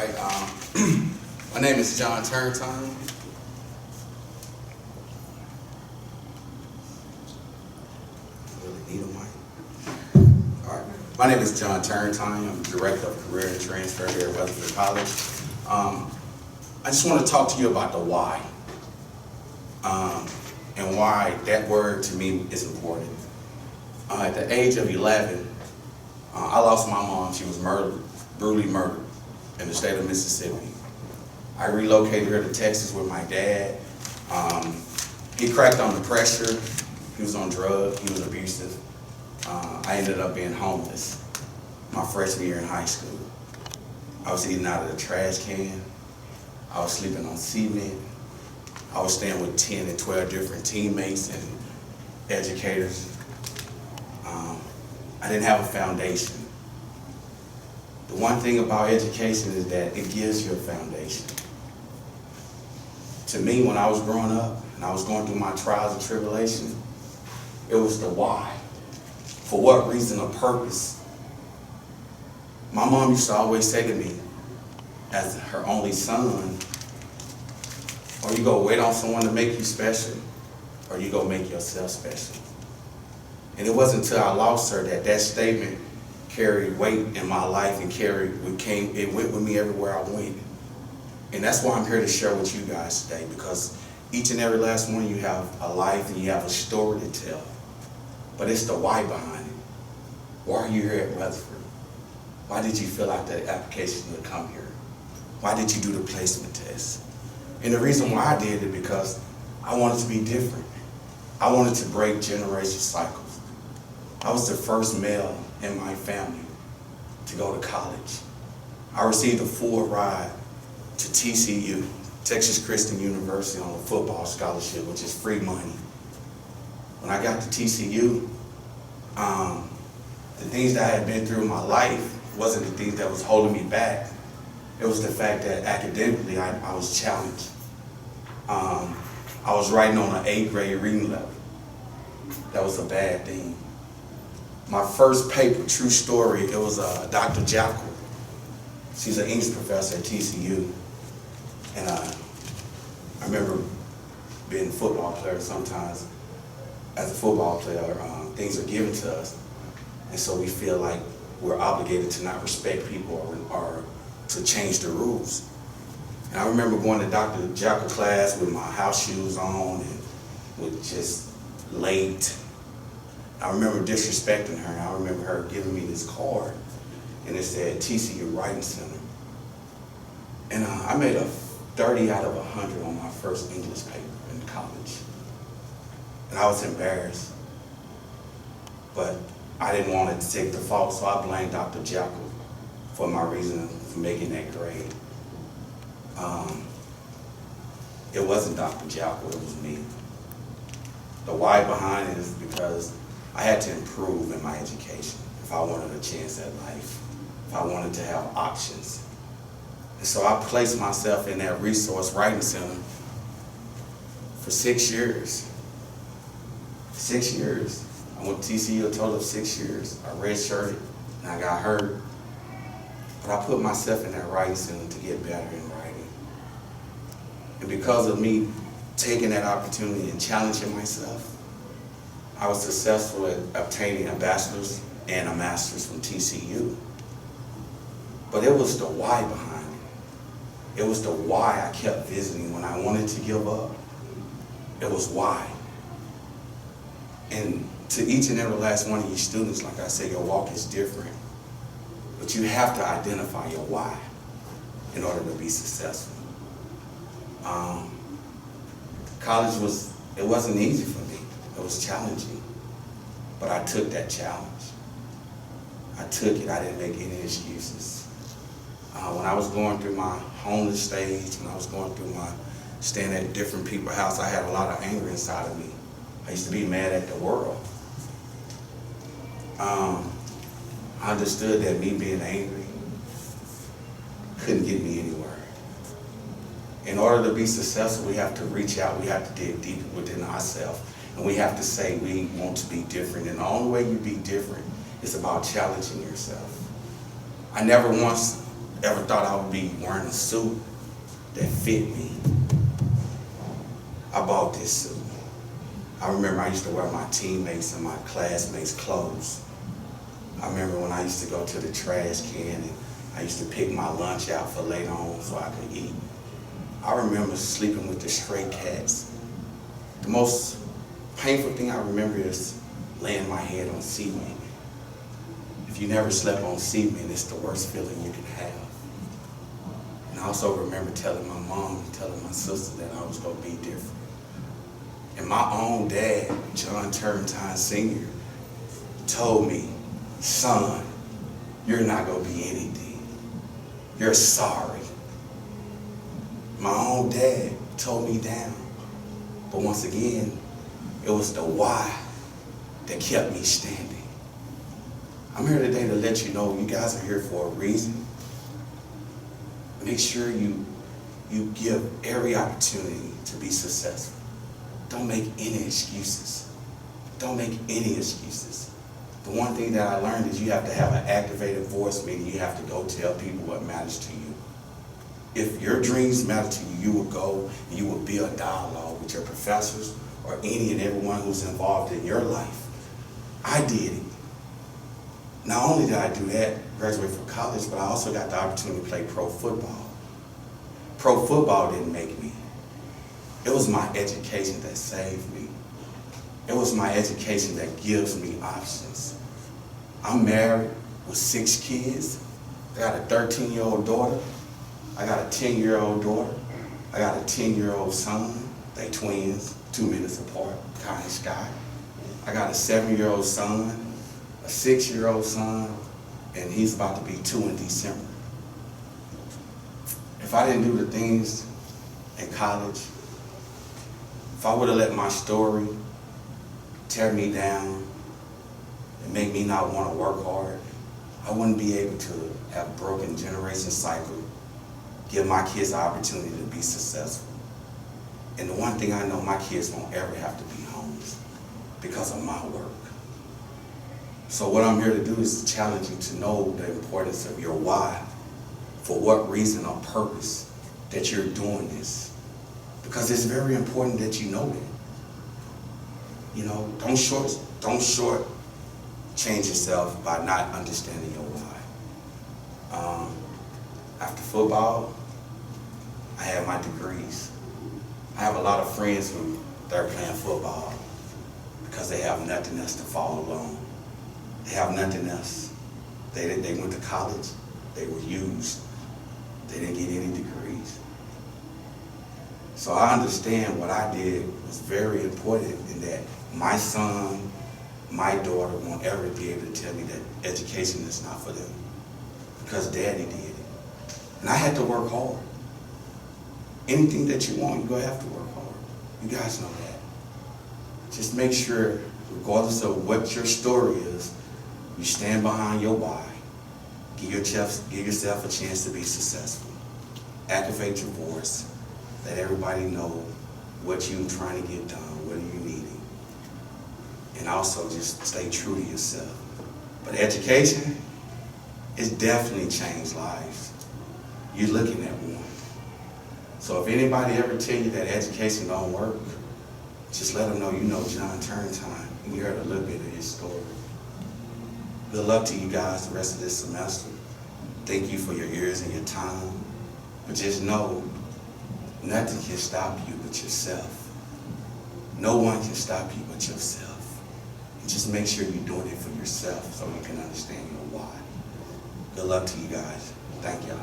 right. My name is John Turntine. Really need a mic. All right. My name is John Turntine. I'm Director of Career and Transfer here at Weatherford College. I just want to talk to you about the why. And why that word to me is important. At the age of 11, I lost my mom. She was brutally murdered in the state of Mississippi. I relocated her to Texas with my dad. He cracked under pressure. He was on drugs. He was abusive. I ended up being homeless my freshman year in high school. I was eating out of the trash can. I was sleeping on cement. I was staying with 10 and 12 different teammates and educators. I didn't have a foundation. The one thing about education is that it gives you a foundation. To me, when I was growing up and I was going through my trials and tribulations, it was the why. For what reason or purpose? My mom used to always say to me, as her only son, or you go wait on someone to make you special, or you go make yourself special. And it wasn't until I lost her that that statement carried weight in my life and it went with me everywhere I went. And that's why I'm here to share with you guys today, because each and every last one of you have a life and you have a story to tell. But it's the why behind it. Why are you here at Weatherford? Why did you fill out that application to come here? Why did you do the placement test? And the reason why I did it because I wanted to be different. I wanted to break generation cycles. I was the first male in my family to go to college. I received a full ride to TCU, Texas Christian University, on a football scholarship, which is free money. When I got to TCU, the things that I had been through in my life wasn't the things that was holding me back. It was the fact that academically I was challenged. I was writing on an 8th grade reading level. That was a bad thing. My first paper, true story, it was Dr. Jackal. She's an English professor at TCU. And I remember being a football player sometimes. As a football player, things are given to us. And so we feel like we're obligated to not respect people or to change the rules. And I remember going to Dr. Jackal class with my house shoes on and with just late. I remember disrespecting her, and I remember her giving me this card, and it said TCU Writing Center. And I made a 30 out of 100 on my first English paper in college. And I was embarrassed, but I didn't want to take the fault, so I blamed Dr. Jackal for my reason for making that grade. It wasn't Dr. Jackal, it was me. The why behind it is because I had to improve in my education if I wanted a chance at life, if I wanted to have options. And so I placed myself in that resource writing center for 6 years. 6 years. I went to TCU a total of 6 years. I redshirted and I got hurt. But I put myself in that writing center to get better in writing. And because of me taking that opportunity and challenging myself, I was successful at obtaining a bachelor's and a master's from TCU. But it was the why behind it. It was the why I kept visiting when I wanted to give up. It was why. And to each and every last one of you students, like I said, your walk is different. But you have to identify your why in order to be successful. College wasn't easy for me. It was challenging. But I took that challenge. I took it. I didn't make any excuses. When I was going through my homeless stage, when I was going through my staying at different people's house, I had a lot of anger inside of me. I used to be mad at the world. I understood that me being angry couldn't get me anywhere. In order to be successful, we have to reach out, we have to dig deep within ourselves, and we have to say we want to be different. And the only way you be different is about challenging yourself. I never once ever thought I would be wearing a suit that fit me, I bought this suit. I remember I used to wear my teammates and my classmates' clothes. I remember when I used to go to the trash can and I used to pick my lunch out for later on so I could eat. I remember sleeping with the stray cats. The most painful thing I remember is laying my head on cement. If you never slept on cement, it's the worst feeling you can have. And I also remember telling my mom and telling my sister that I was gonna be different. And my own dad, John Turntine Sr., told me, son, you're not gonna be anything. You're sorry. My own dad told me down. But once again, it was the why that kept me standing. I'm here today to let you know you guys are here for a reason. Make sure you give every opportunity to be successful. Don't make any excuses. Don't make any excuses. The one thing that I learned is you have to have an activated voice, meaning you have to go tell people what matters to you. If your dreams matter to you, you will go and you will build a dialogue with your professors or any and everyone who's involved in your life. I did it. Not only did I do that, graduate from college, but I also got the opportunity to play pro football. Pro football didn't make me. It was my education that saved me. It was my education that gives me options. I'm married with 6 kids. I got a 13-year-old daughter. I got a 10-year-old daughter. I got a 10-year-old son. They twins, 2 minutes apart, Kai and Sky. I got a 7-year-old son, a 6-year-old son, and he's about to be 2 in December. If I didn't do the things in college, if I would have let my story tear me down and make me not want to work hard, I wouldn't be able to have broken generation cycle, give my kids the opportunity to be successful. And the one thing I know, my kids won't ever have to be homeless because of my work. So what I'm here to do is to challenge you to know the importance of your why, for what reason or purpose that you're doing this. Because it's very important that you know that. You know, don't short change yourself by not understanding your why. After football, I had my degrees. I have a lot of friends who they're playing football because they have nothing else to follow along. They have nothing else. They went to college, they were used. They didn't get any degrees. So I understand what I did was very important in that my son, my daughter won't ever be able to tell me that education is not for them because daddy did it. And I had to work hard. Anything that you want, you're going to have to work hard. You guys know that. Just make sure, regardless of what your story is, you stand behind your why. Give yourself a chance to be successful. Activate your voice. Let everybody know what you're trying to get done, what are you needing. And also just stay true to yourself. But education, it's definitely changed lives. You're looking at one. So if anybody ever tell you that education don't work, just let them know you know John Turntine and you heard a little bit of his story. Good luck to you guys the rest of this semester. Thank you for your ears and your time. But just know, nothing can stop you but yourself. No one can stop you but yourself. And just make sure you're doing it for yourself so you can understand your why. Good luck to you guys. Thank y'all.